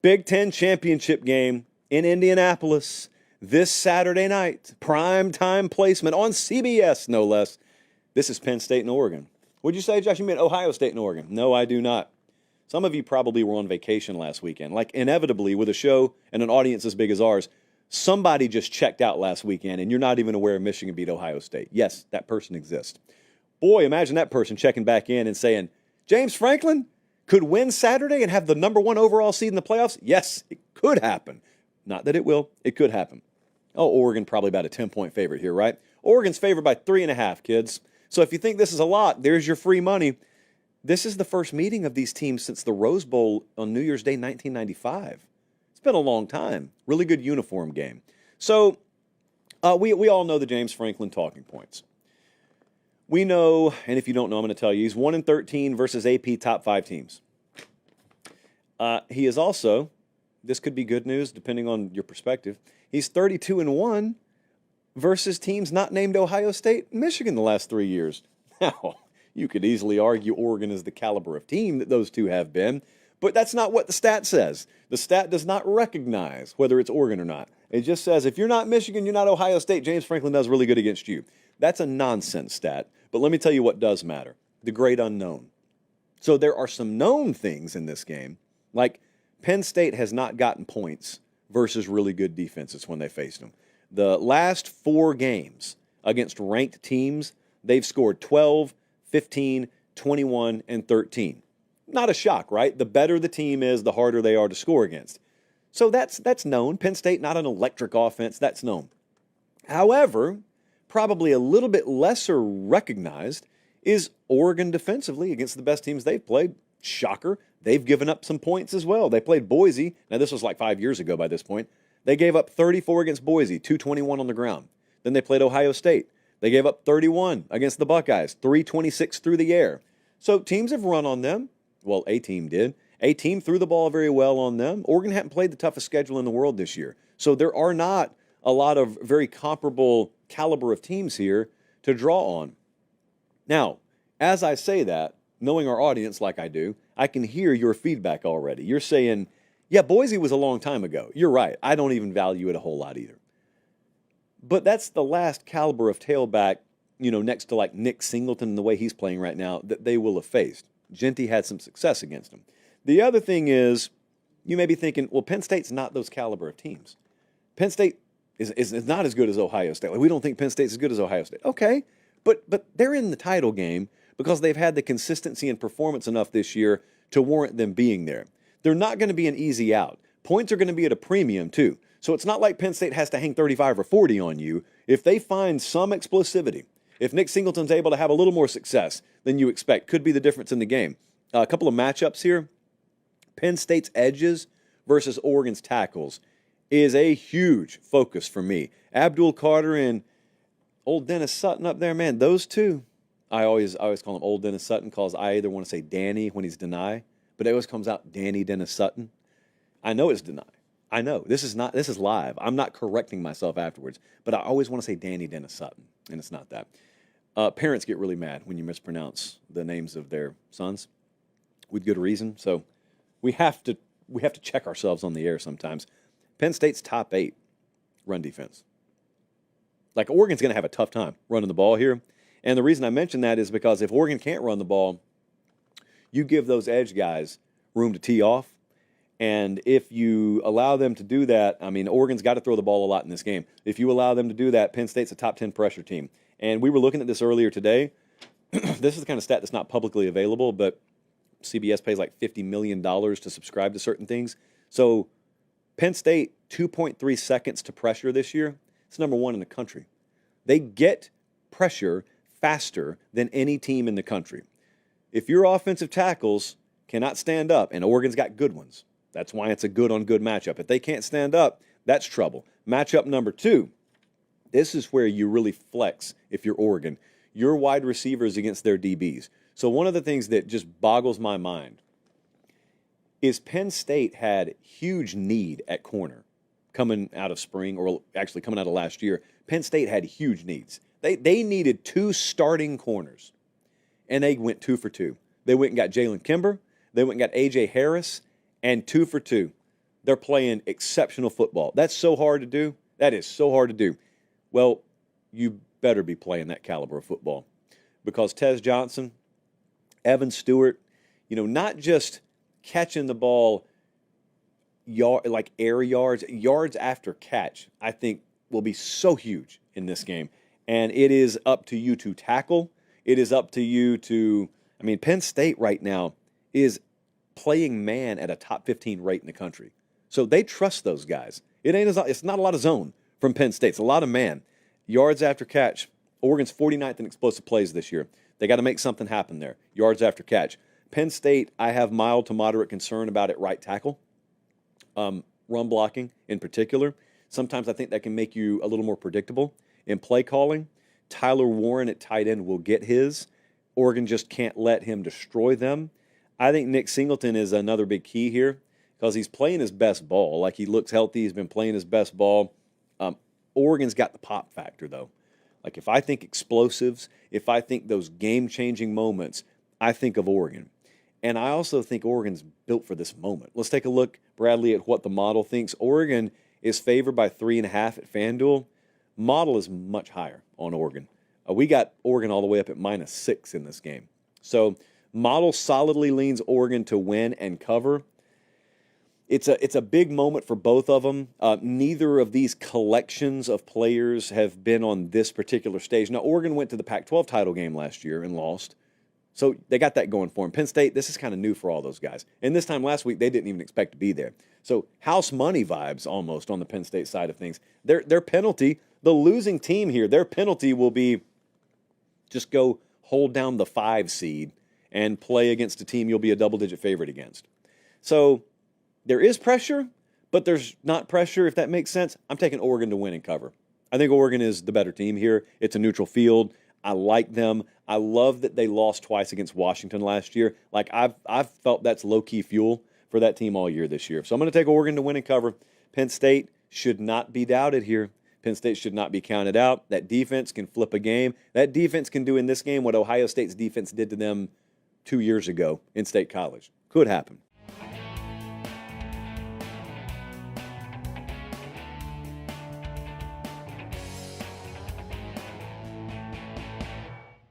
Big Ten championship game in Indianapolis this Saturday night. Prime time placement on CBS, no less. This is Penn State and Oregon. What'd you say, Josh? You meant Ohio State and Oregon. No, I do not. Some of you probably were on vacation last weekend. Like, inevitably, with a show and an audience as big as ours, somebody just checked out last weekend, and you're not even aware Michigan beat Ohio State. Yes, that person exists. Boy, imagine that person checking back in and saying, James Franklin could win Saturday and have the number one overall seed in the playoffs? Yes, it could happen. Not that it will. It could happen. Oh, Oregon probably about a 10-point favorite here, right? Oregon's favored by 3.5, kids. So if you think this is a lot, there's your free money. This is the first meeting of these teams since the Rose Bowl on New Year's Day 1995. It's been a long time. Really good uniform game. So we all know the James Franklin talking points. We know, and if you don't know, I'm going to tell you, he's 1-13 versus AP top 5 teams. He is also, this could be good news depending on your perspective, he's 32-1 versus teams not named Ohio State and Michigan the last 3 years. Now, you could easily argue Oregon is the caliber of team that those two have been, but that's not what the stat says. The stat does not recognize whether it's Oregon or not. It just says if you're not Michigan, you're not Ohio State, James Franklin does really good against you. That's a nonsense stat. But let me tell you what does matter. The great unknown. So there are some known things in this game, like Penn State has not gotten points versus really good defenses when they faced them. The last 4 games against ranked teams, they've scored 12, 15, 21, and 13. Not a shock, right? The better the team is, the harder they are to score against. So that's known. Penn State, not an electric offense, that's known. However, probably a little bit lesser recognized is Oregon defensively against the best teams they've played. Shocker. They've given up some points as well. They played Boise. Now, this was like 5 years ago by this point. They gave up 34 against Boise, 221 on the ground. Then they played Ohio State. They gave up 31 against the Buckeyes, 326 through the air. So teams have run on them. Well, a team did. A team threw the ball very well on them. Oregon hadn't played the toughest schedule in the world this year. So there are not a lot of very comparable caliber of teams here to draw on. Now, as I say that, knowing our audience like I do, I can hear your feedback already. You're saying, yeah, Boise was a long time ago. You're right. I don't even value it a whole lot either. But that's the last caliber of tailback, next to like Nick Singleton and the way he's playing right now, that they will have faced. Genty had some success against him. The other thing is, you may be thinking, well, Penn State's not those caliber of teams. Penn State is not as good as Ohio State. Like, we don't think Penn State's as good as Ohio State. Okay, but they're in the title game because they've had the consistency and performance enough this year to warrant them being there. They're not going to be an easy out. Points are going to be at a premium, too. So it's not like Penn State has to hang 35 or 40 on you. If they find some explosivity, if Nick Singleton's able to have a little more success than you expect, could be the difference in the game. A couple of matchups here. Penn State's edges versus Oregon's tackles is a huge focus for me. Abdul Carter and old Dennis Sutton up there, man, those two, I always call him old Dennis Sutton because I either want to say Danny when he's Deny, but it always comes out Danny Dennis Sutton. I know it's Deny. I know. This is live. I'm not correcting myself afterwards, but I always want to say Danny Dennis Sutton, and it's not that. Parents get really mad when you mispronounce the names of their sons with good reason, so we have to check ourselves on the air sometimes. Penn State's top 8 run defense. Like, Oregon's going to have a tough time running the ball here. And the reason I mention that is because if Oregon can't run the ball, you give those edge guys room to tee off. And if you allow them to do that, I mean, Oregon's got to throw the ball a lot in this game. If you allow them to do that, Penn State's a top 10 pressure team. And we were looking at this earlier today. This is the kind of stat that's not publicly available, but CBS pays like $50 million to subscribe to certain things. So Penn State, 2.3 seconds to pressure this year. It's number 1 in the country. They get pressure faster than any team in the country. If your offensive tackles cannot stand up, and Oregon's got good ones, that's why it's a good-on-good matchup. If they can't stand up, that's trouble. Matchup number 2, this is where you really flex if you're Oregon. Your wide receivers against their DBs. So one of the things that just boggles my mind is Penn State had huge need at corner coming out of spring, or actually coming out of last year. Penn State had huge needs. They needed 2 starting corners, and they went 2 for 2. They went and got Jalen Kimber. They went and got A.J. Harris, and 2 for 2. They're playing exceptional football. That's so hard to do. That is so hard to do. Well, you better be playing that caliber of football because Tez Johnson, Evan Stewart, not just catching the ball like air yards after catch, I think will be so huge in this game. And it is up to you to tackle. It is up to you to, Penn State right now is playing man at a top 15 rate in the country. So they trust those guys. It's not a lot of zone from Penn State. It's a lot of man. Yards after catch. Oregon's 49th in explosive plays this year. They got to make something happen there. Yards after catch. Penn State, I have mild to moderate concern about at right tackle. Run blocking in particular. Sometimes I think that can make you a little more predictable. In play calling, Tyler Warren at tight end will get his. Oregon just can't let him destroy them. I think Nick Singleton is another big key here because he's playing his best ball. Like, he looks healthy. He's been playing his best ball. Oregon's got the pop factor, though. Like, if I think explosives, if I think those game-changing moments, I think of Oregon. And I also think Oregon's built for this moment. Let's take a look, Bradley, at what the model thinks. Oregon is favored by 3.5 at FanDuel. Model is much higher on Oregon. We got Oregon all the way up at -6 in this game. So model solidly leans Oregon to win and cover. It's a big moment for both of them. Neither of these collections of players have been on this particular stage. Now, Oregon went to the Pac-12 title game last year and lost. So they got that going for them. Penn State, this is kind of new for all those guys. And this time last week, they didn't even expect to be there. So house money vibes almost on the Penn State side of things. Their penalty, the losing team here, their penalty will be just go hold down the 5 seed and play against a team you'll be a double-digit favorite against. So there is pressure, but there's not pressure, if that makes sense. I'm taking Oregon to win and cover. I think Oregon is the better team here. It's a neutral field. I like them. I love that they lost twice against Washington last year. Like, I've felt that's low-key fuel for that team all year this year. So I'm going to take Oregon to win and cover. Penn State should not be doubted here. Penn State should not be counted out. That defense can flip a game. That defense can do in this game what Ohio State's defense did to them 2 years ago in State College. Could happen.